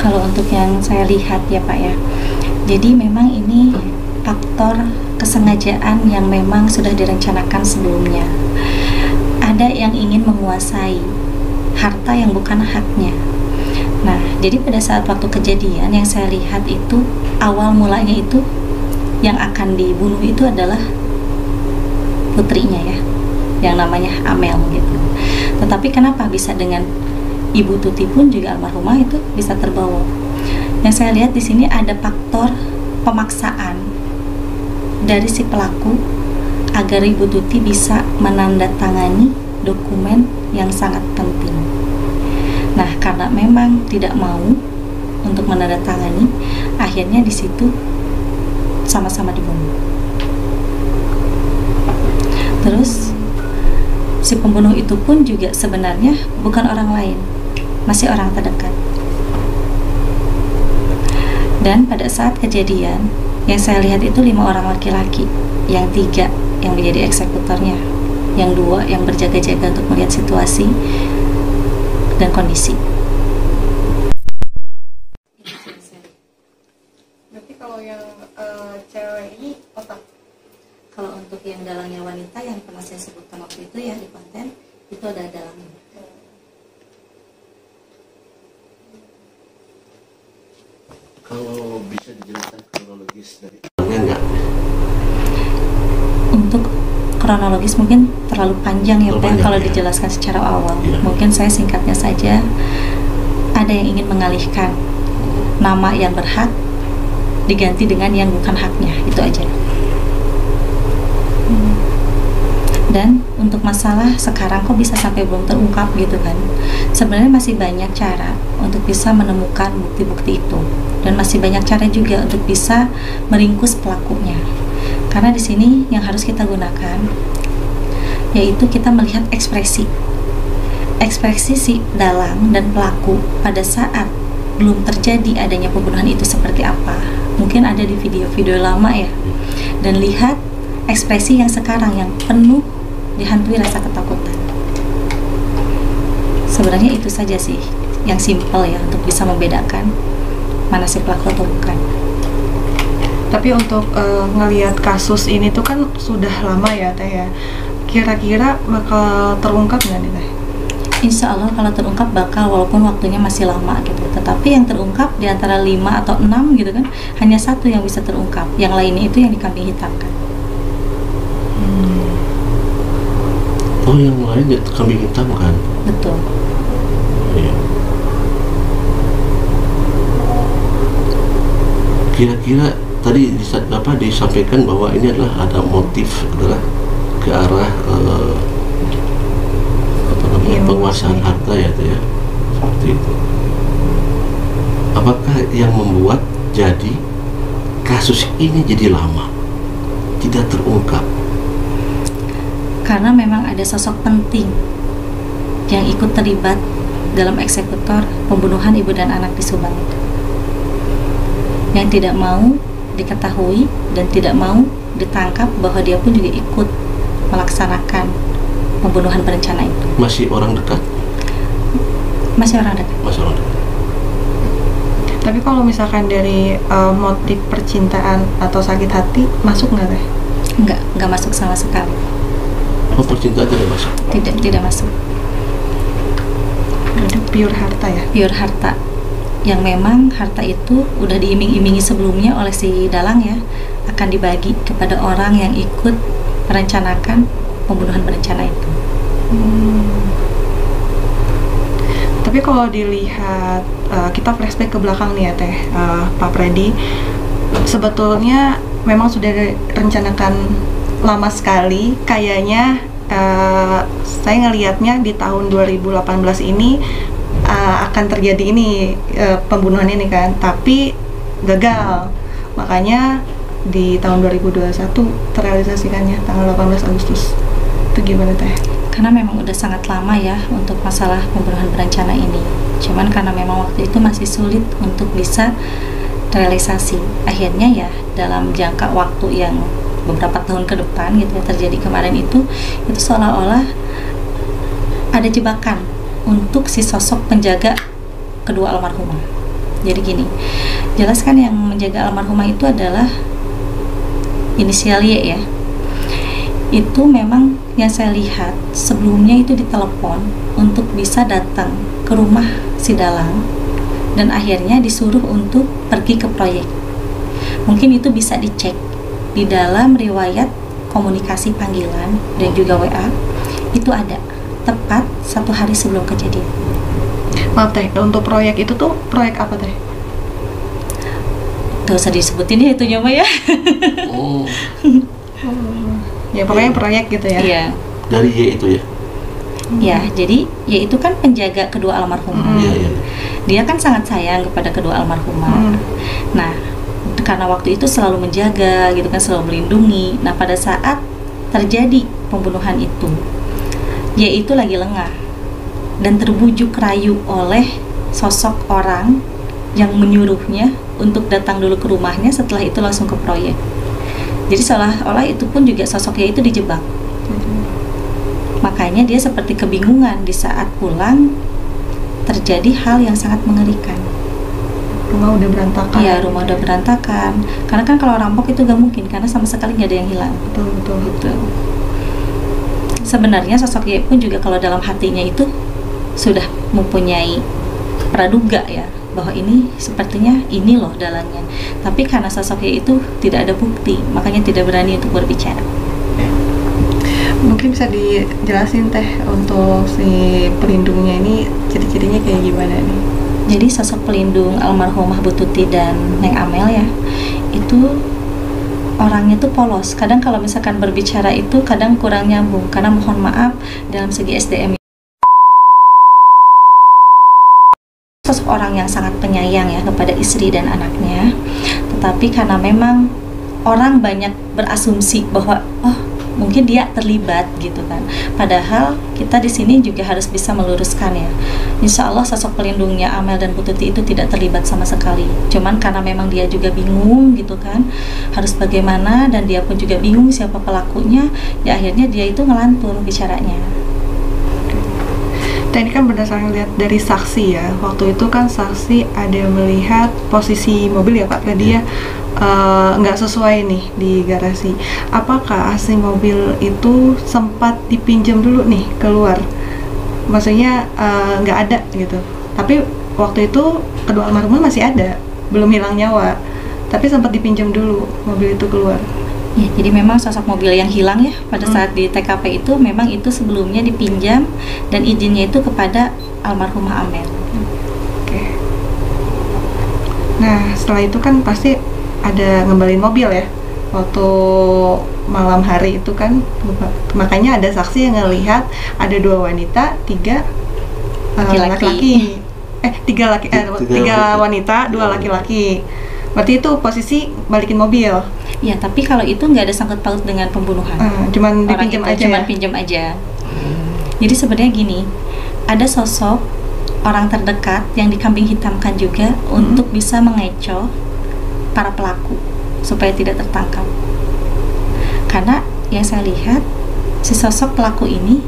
Kalau untuk yang saya lihat ya Pak ya, jadi memang ini faktor kesengajaan yang memang sudah direncanakan sebelumnya. Ada yang ingin menguasai harta yang bukan haknya. Nah, jadi pada saat waktu kejadian yang saya lihat itu, awal mulanya itu yang akan dibunuh itu adalah putrinya ya, yang namanya Amel gitu. Tetapi kenapa bisa dengan Ibu Tuti pun juga almarhumah itu bisa terbawa? Yang saya lihat di sini ada faktor pemaksaan dari si pelaku agar Ibu Tuti bisa menandatangani dokumen yang sangat penting. Nah, karena memang tidak mau untuk menandatangani, akhirnya di situ sama-sama dibunuh. Terus si pembunuh itu pun juga sebenarnya bukan orang lain, masih orang terdekat. Dan pada saat kejadian yang saya lihat itu 5 orang laki-laki, yang 3 yang menjadi eksekutornya, yang 2 yang berjaga-jaga untuk melihat situasi dan kondisi. Berarti kalau yang cewek ini otak. Kalau untuk yang dalangnya wanita yang pernah saya sebutkan waktu itu ya di konten, itu ada dalangnya. Kalau bisa dijelaskan kronologis dari awalnya enggak? Untuk kronologis mungkin terlalu panjang ya Pak kalau ya. dijelaskan secara awal. Ya. Mungkin saya singkatnya saja. Ada yang ingin mengalihkan nama yang berhak diganti dengan yang bukan haknya, itu aja. Dan untuk masalah sekarang kok bisa sampai belum terungkap gitu kan, sebenarnya masih banyak cara untuk bisa menemukan bukti-bukti itu, dan masih banyak cara juga untuk bisa meringkus pelakunya. Karena di sini yang harus kita gunakan yaitu kita melihat ekspresi si dalang dan pelaku pada saat belum terjadi adanya pembunuhan itu seperti apa. Mungkin ada di video-video lama ya, dan lihat ekspresi yang sekarang yang penuh dihantui rasa ketakutan. Sebenarnya itu saja sih yang simpel ya untuk bisa membedakan mana si pelaku atau bukan. Tapi untuk ngelihat kasus ini tuh kan sudah lama ya Teh ya. Kira-kira bakal terungkap nggak nih Teh? Insya Allah kalau terungkap bakal, walaupun waktunya masih lama gitu. Tetapi yang terungkap di antara 5 atau 6 gitu kan, hanya 1 yang bisa terungkap. Yang lainnya itu yang dikambing hitamkan. Oh, yang lain ya kambing hitam kan? Betul. Iya. Kira-kira tadi disampaikan bahwa ini adalah ada motif adalah ke arah penguasaan harta ya, ya, seperti itu. Apakah yang membuat jadi kasus ini jadi lama tidak terungkap? Karena memang ada sosok penting yang ikut terlibat dalam eksekutor pembunuhan ibu dan anak di Subang itu, yang tidak mau diketahui dan tidak mau ditangkap bahwa dia pun juga ikut melaksanakan pembunuhan berencana itu. Masih orang dekat? Masih orang dekat. Masih orang dekat. Tapi kalau misalkan dari motif percintaan atau sakit hati masuk nggak Teh? Enggak masuk sama sekali. Oh, percintaan tidak masuk? Tidak masuk. Berarti pure harta ya? Pure harta. Yang memang harta itu udah diiming-imingi sebelumnya oleh si dalang ya, akan dibagi kepada orang yang ikut merencanakan pembunuhan berencana itu. Tapi kalau dilihat kita flashback ke belakang nih ya Teh, Pak Freddy, sebetulnya memang sudah direncanakan lama sekali. Kayaknya saya ngelihatnya di tahun 2018 ini akan terjadi ini pembunuhan ini kan, tapi gagal. Makanya di tahun 2021 terrealisasikannya tanggal 18 Agustus. Itu gimana Teh? Karena memang udah sangat lama ya untuk masalah pembunuhan berencana ini. Cuman karena memang waktu itu masih sulit untuk bisa realisasi. Akhirnya ya dalam jangka waktu yang beberapa tahun ke depan gitu ya, terjadi kemarin itu seolah-olah ada jebakan untuk si sosok penjaga kedua almarhumah. Jadi gini, jelas kan yang menjaga almarhumah itu adalah inisial Y ya. Itu memang yang saya lihat sebelumnya itu ditelepon untuk bisa datang ke rumah si Dalang, dan akhirnya disuruh untuk pergi ke proyek. Mungkin itu bisa dicek di dalam riwayat komunikasi panggilan dan juga WA, itu ada tepat 1 hari sebelum kejadian. Maaf teh, untuk proyek itu tuh proyek apa teh? Gak usah disebutin ya itu nyoba ya. Oh, Ya pokoknya proyek gitu ya. Iya. dari Y itu ya. Ya, jadi ya itu kan penjaga kedua almarhumah. Iya, iya. Dia kan sangat sayang kepada kedua almarhumah. Nah, karena waktu itu selalu menjaga gitu kan, selalu melindungi. Nah, pada saat terjadi pembunuhan itu, Y itu lagi lengah dan terbujuk rayu oleh sosok orang yang menyuruhnya untuk datang dulu ke rumahnya, setelah itu langsung ke proyek. Jadi seolah-olah itu pun juga sosoknya itu dijebak. Makanya dia seperti kebingungan di saat pulang, terjadi hal yang sangat mengerikan. Rumah udah berantakan. Iya, rumah udah berantakan. Karena kan kalau rampok itu gak mungkin, karena sama sekali gak ada yang hilang. Betul. Gitu. Sebenarnya sosok Y pun juga kalau dalam hatinya itu sudah mempunyai praduga ya, bahwa ini sepertinya ini loh dalangnya. Tapi karena sosok Y itu tidak ada bukti, makanya tidak berani untuk berbicara. Mungkin bisa dijelasin teh untuk si pelindungnya ini ciri-cirinya kayak gimana nih? Jadi sosok pelindung almarhumah Bu Tuti dan Neng Amel ya, itu orangnya tuh polos. Kadang kalau misalkan berbicara itu kadang kurang nyambung, karena mohon maaf dalam segi SDM, sosok orang yang sangat penyayang ya kepada istri dan anaknya. Tetapi karena memang orang banyak berasumsi bahwa oh mungkin dia terlibat gitu kan. Padahal kita di sini juga harus bisa meluruskan ya. Insya Allah sosok pelindungnya Amel dan Bu Tuti itu tidak terlibat sama sekali. Cuman karena memang dia juga bingung gitu kan, harus bagaimana, dan dia pun juga bingung siapa pelakunya. Ya akhirnya dia itu ngelantur bicaranya. Dan ini kan berdasarkan lihat dari saksi ya. Waktu itu kan saksi ada melihat posisi mobil ya Pak Freddy ya, nggak sesuai nih di garasi. Apakah AC mobil itu sempat dipinjam dulu nih keluar? Maksudnya nggak ada gitu. Tapi waktu itu kedua almarhumah masih ada, belum hilang nyawa. Tapi sempat dipinjam dulu mobil itu keluar. Ya, jadi memang sosok mobil yang hilang ya pada saat di TKP itu memang itu sebelumnya dipinjam dan izinnya itu kepada almarhumah Amel. Oke. Nah setelah itu kan pasti ada ngembalin mobil ya waktu malam hari itu kan, makanya ada saksi yang ngelihat ada 2 wanita, 3 laki-laki. Tiga wanita, 2 laki-laki. Berarti itu posisi balikin mobil. Ya, tapi kalau itu nggak ada sangkut paut dengan pembunuhan. Cuman dipinjam aja. Cuman pinjam aja. Jadi sebenarnya gini, ada sosok orang terdekat yang dikambing hitamkan juga untuk bisa mengecoh para pelaku supaya tidak tertangkap. Karena yang saya lihat si sosok pelaku ini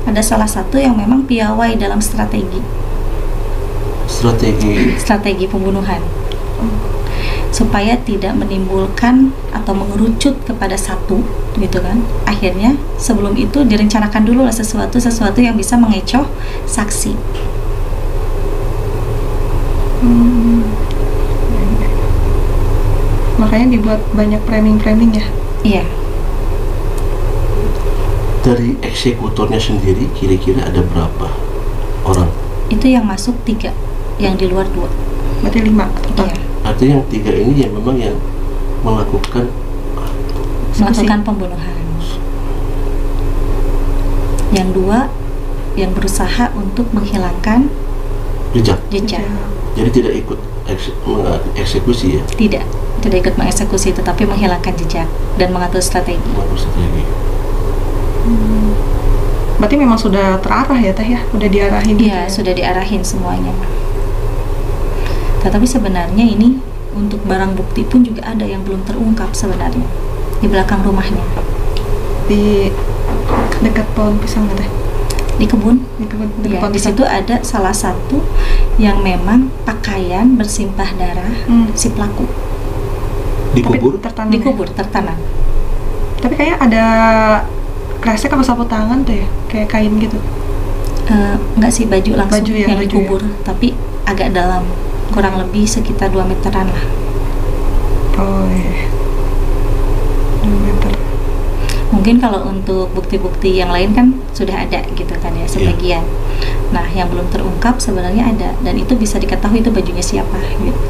ada salah satu yang memang piawai dalam strategi pembunuhan, supaya tidak menimbulkan atau mengerucut kepada satu gitu kan. Akhirnya sebelum itu direncanakan dulu lah sesuatu yang bisa mengecoh saksi. Makanya dibuat banyak framing ya. Iya. Dari eksekutornya sendiri kira-kira ada berapa orang? Itu yang masuk 3, yang di luar 2. Berarti 5 total. Iya. Artinya yang 3 ini yang memang yang melakukan Pembunuhan. Yang 2 yang berusaha untuk menghilangkan jejak. Jadi tidak ikut mengeksekusi ya? Tidak ikut mengeksekusi, tetapi menghilangkan jejak dan mengatur strategi. Berarti memang sudah terarah ya Teh ya? Udah diarahin gitu Iya, ya? sudah diarahin semuanya. Tetapi sebenarnya ini untuk barang bukti pun juga ada yang belum terungkap sebenarnya di belakang rumahnya. Di dekat pohon pisang Teh? di kebun. Di Ya, kebun di situ ada salah satu yang memang pakaian bersimpah darah si pelaku. Dikubur? Tertanam. Dikubur, tertanam. Tapi kayak ada kresek apa sapu tangan tuh ya, kayak kain gitu. Enggak sih, baju langsung Baju ya, yang baju dikubur, tapi agak dalam, kurang lebih sekitar 2 meteran lah. Oh iya. 2 meter. Mungkin kalau untuk bukti-bukti yang lain kan sudah ada gitu kan ya, sebagian. Nah, yang belum terungkap sebenarnya ada, dan itu bisa diketahui itu bajunya siapa gitu.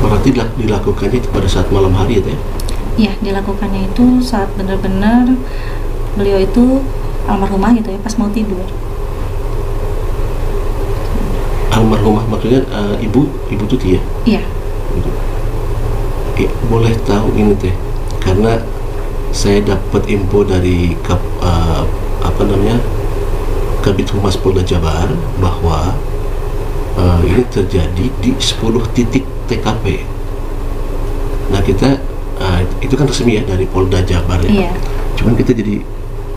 Berarti dilakukannya itu pada saat malam hari ya? Iya, dilakukannya itu saat benar-benar beliau itu almarhumah gitu ya, pas mau tidur. Almarhumah maksudnya ibu Tuti ya? Iya. Gitu. Boleh tahu ini teh, karena saya dapat info dari Kabid Humas Polda Jabar bahwa ini terjadi di 10 titik TKP. Nah kita itu kan resmi ya dari Polda Jabar ya. Iya. Cuman kita jadi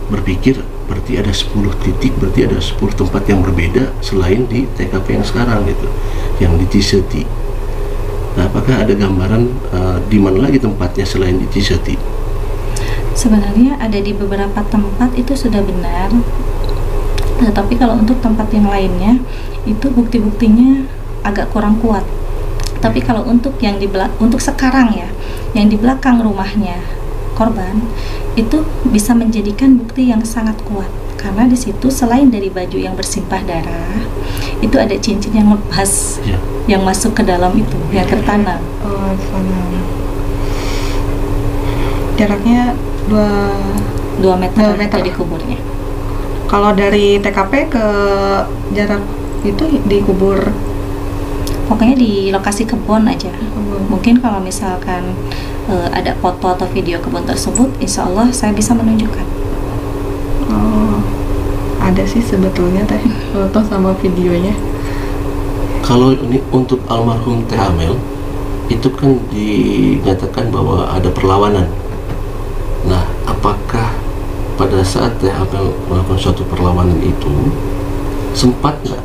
berpikir berarti ada 10 titik, berarti ada 10 tempat yang berbeda selain di TKP yang sekarang gitu, yang di Ciseti. Nah, apakah ada gambaran di mana lagi tempatnya selain di Ciseti? Sebenarnya ada di beberapa tempat itu sudah benar. Nah, tapi kalau untuk tempat yang lainnya itu bukti-buktinya agak kurang kuat. Tapi kalau untuk yang untuk sekarang ya, yang di belakang rumahnya korban itu bisa menjadikan bukti yang sangat kuat, karena di situ selain dari baju yang bersimpah darah, itu ada cincin yang lepas yang masuk ke dalam itu, yang tertanam. Oh, tertanam. Jaraknya 2 meter, 2 meter dari kuburnya. Kalau dari TKP ke jarak itu dikubur, pokoknya di lokasi kebun aja. Mungkin kalau misalkan ada foto atau video kebun tersebut, insya Allah saya bisa menunjukkan. Oh, ada sih sebetulnya teh foto sama videonya. Kalau ini untuk almarhum Teh Amel, itu kan dinyatakan bahwa ada perlawanan. Nah, apakah pada saat Teh Amel melakukan suatu perlawanan itu sempat nggak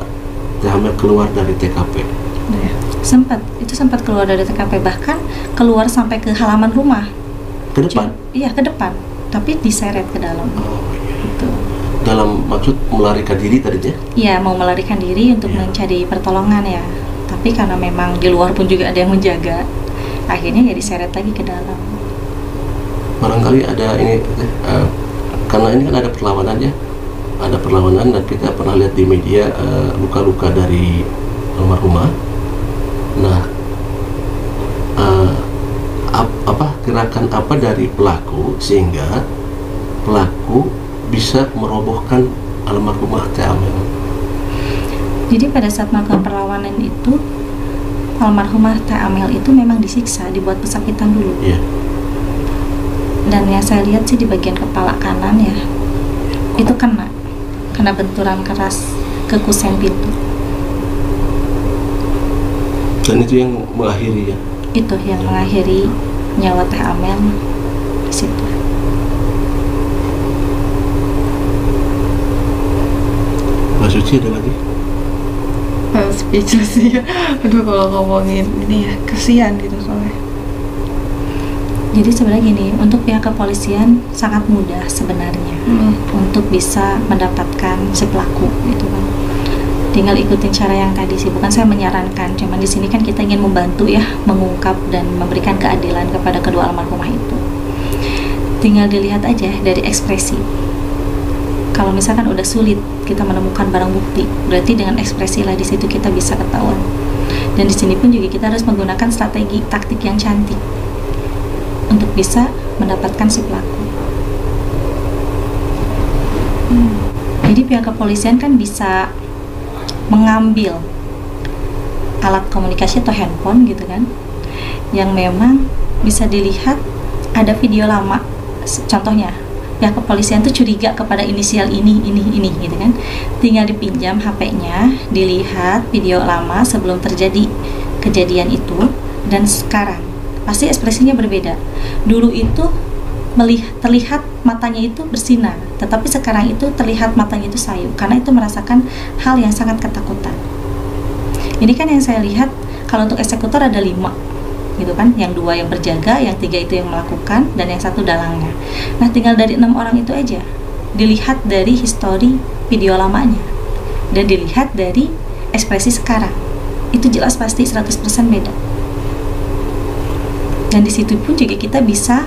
Teh Amel keluar dari TKP? Sempat keluar dari TKP, bahkan keluar sampai ke halaman rumah. Ke depan? Iya, ke depan, tapi diseret ke dalam. Oh, iya. Gitu. Dalam maksud melarikan diri tadinya? Iya, mau melarikan diri untuk mencari pertolongan ya. Tapi karena memang di luar pun juga ada yang menjaga, akhirnya ya diseret lagi ke dalam. Barangkali ada ini, karena ini kan ada perlawanan ya, ada perlawanan, dan kita pernah lihat di media luka-luka dari almarhumah. Nah, gerakan apa dari pelaku sehingga pelaku bisa merobohkan almarhumah Teh Amel? Jadi pada saat melakukan perlawanan itu, almarhumah Teh Amel itu memang disiksa, dibuat pesakitan dulu. Iya. Dan yang saya lihat sih di bagian kepala kanan ya, itu kena benturan keras ke kusen pintu. Dan itu yang mengakhiri ya? Itu yang mengakhiri nyawa Teh Amel di situ. Mbak Suci ada lagi? Speechless ya. Aduh, kalau ngomongin ini ya kesian gitu soalnya. Jadi sebenarnya gini, untuk pihak kepolisian sangat mudah sebenarnya untuk bisa mendapatkan si pelaku gitu kan. Tinggal ikutin cara yang tadi sih, bukan saya menyarankan, cuman di sini kan kita ingin membantu ya, mengungkap dan memberikan keadilan kepada kedua almarhumah itu. Tinggal dilihat aja dari ekspresi. Kalau misalkan udah sulit kita menemukan barang bukti, berarti dengan ekspresi lah di situ kita bisa ketahuan. Dan di sini pun juga kita harus menggunakan strategi taktik yang cantik untuk bisa mendapatkan si pelaku. Jadi pihak kepolisian kan bisa mengambil alat komunikasi atau handphone gitu kan, yang memang bisa dilihat ada video lama. Contohnya pihak kepolisian tuh curiga kepada inisial ini gitu kan, tinggal dipinjam HP-nya, dilihat video lama sebelum terjadi kejadian itu dan sekarang, pasti ekspresinya berbeda. Dulu itu terlihat matanya itu bersinar, tetapi sekarang itu terlihat matanya itu sayu karena itu merasakan hal yang sangat ketakutan. Ini kan yang saya lihat, kalau untuk eksekutor ada 5 gitu kan, yang 2 yang berjaga, yang 3 itu yang melakukan, dan yang 1 dalangnya. Nah, tinggal dari 6 orang itu aja dilihat dari histori video lamanya dan dilihat dari ekspresi sekarang, itu jelas pasti 100% beda. Dan disitu pun juga kita bisa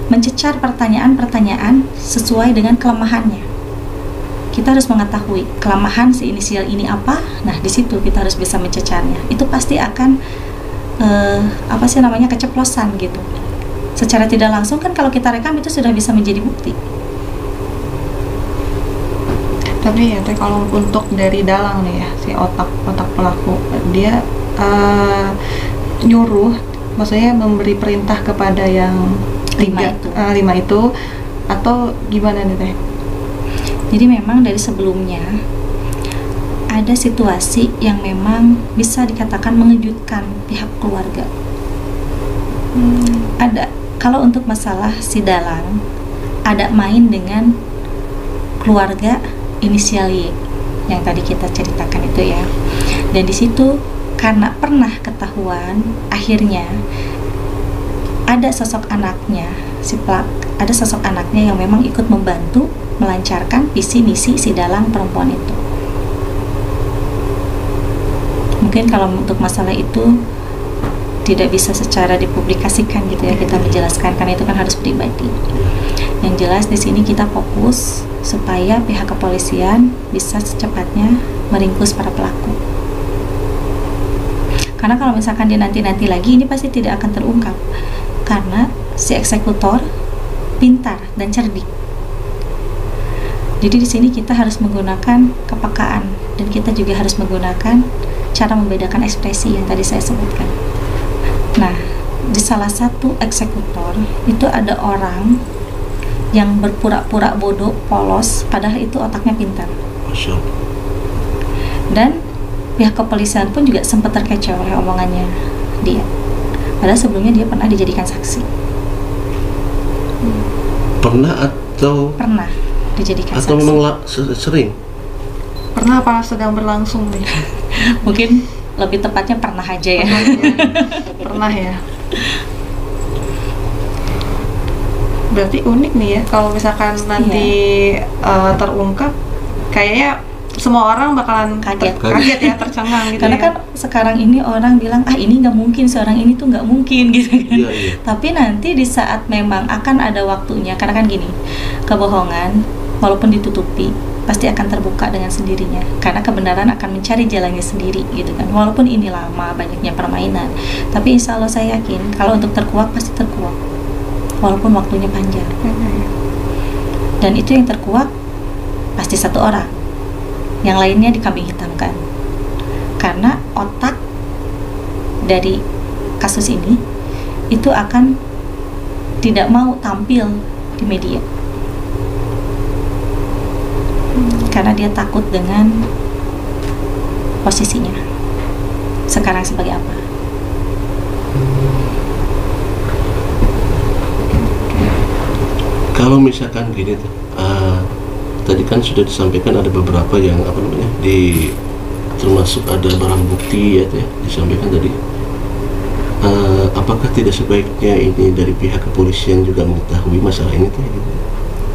mencecar pertanyaan-pertanyaan sesuai dengan kelemahannya. Kita harus mengetahui kelemahan si inisial ini apa. Nah, di situ kita harus bisa mencecarnya. Itu pasti akan keceplosan gitu. Secara tidak langsung kan kalau kita rekam itu sudah bisa menjadi bukti. Tapi ya teh, kalau untuk dari dalang nih ya, si otak pelaku, dia nyuruh, maksudnya memberi perintah kepada yang 5 itu atau gimana nih teh? Jadi memang dari sebelumnya ada situasi yang memang bisa dikatakan mengejutkan pihak keluarga. Ada, kalau untuk masalah si dalang, ada main dengan keluarga inisial Y yang tadi kita ceritakan itu ya. Dan di situ karena pernah ketahuan, akhirnya ada sosok anaknya, ada sosok anaknya yang memang ikut membantu melancarkan visi misi si dalang perempuan itu. Mungkin kalau untuk masalah itu tidak bisa secara dipublikasikan gitu ya, kita menjelaskan karena itu kan harus pribadi. Yang jelas di sini kita fokus supaya pihak kepolisian bisa secepatnya meringkus para pelaku. Karena kalau misalkan dia nanti lagi, ini pasti tidak akan terungkap. Karena si eksekutor pintar dan cerdik. Jadi di sini kita harus menggunakan kepekaan dan kita juga harus menggunakan cara membedakan ekspresi yang tadi saya sebutkan. Nah, di salah satu eksekutor itu ada orang yang berpura-pura bodoh, polos, padahal itu otaknya pintar. Dan pihak kepolisian pun juga sempat terkecoh oleh omongannya dia. Padahal sebelumnya dia pernah dijadikan saksi. Pernah atau? Pernah dijadikan atau saksi. memang sering? Pernah apa sedang berlangsung nih? Mungkin lebih tepatnya pernah aja ya. Pernah ya. Berarti unik nih ya, kalau misalkan nanti terungkap, kayaknya semua orang bakalan kaget ya, tercengang gitu. Karena ya. kan sekarang ini orang bilang, ini nggak mungkin, seorang ini tuh nggak mungkin gitu kan. Iya. Tapi nanti di saat memang akan ada waktunya, karena kan gini, kebohongan walaupun ditutupi pasti akan terbuka dengan sendirinya, karena kebenaran akan mencari jalannya sendiri gitu kan. Walaupun ini lama, banyaknya permainan, tapi insya Allah saya yakin kalau untuk terkuak pasti terkuak, walaupun waktunya panjang. Dan itu yang terkuak pasti satu orang, yang lainnya dikambing hitamkan. Karena otak dari kasus ini itu akan tidak mau tampil di media, karena dia takut dengan posisinya sekarang sebagai apa. Kalau misalkan gini tuh, tadi kan sudah disampaikan ada beberapa yang termasuk ada barang bukti ya tuh ya, disampaikan tadi. Apakah tidak sebaiknya ini dari pihak kepolisian juga mengetahui masalah ini tuh?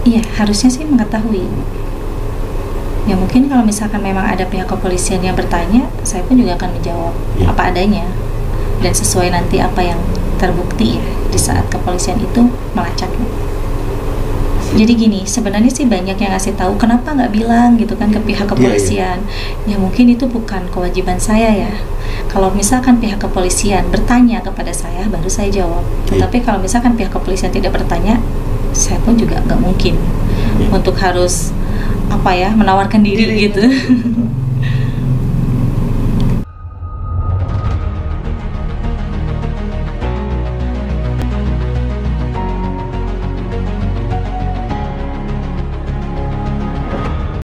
Iya, harusnya sih mengetahui. Ya mungkin kalau misalkan memang ada pihak kepolisian yang bertanya, saya pun juga akan menjawab apa adanya dan sesuai nanti apa yang terbukti ya di saat kepolisian itu melacaknya. Jadi gini, sebenarnya sih banyak yang ngasih tahu, kenapa nggak bilang gitu kan ke pihak kepolisian. Ya mungkin itu bukan kewajiban saya ya. Kalau misalkan pihak kepolisian bertanya kepada saya, baru saya jawab. Tetapi kalau misalkan pihak kepolisian tidak bertanya, saya pun juga nggak mungkin untuk harus menawarkan diri gitu.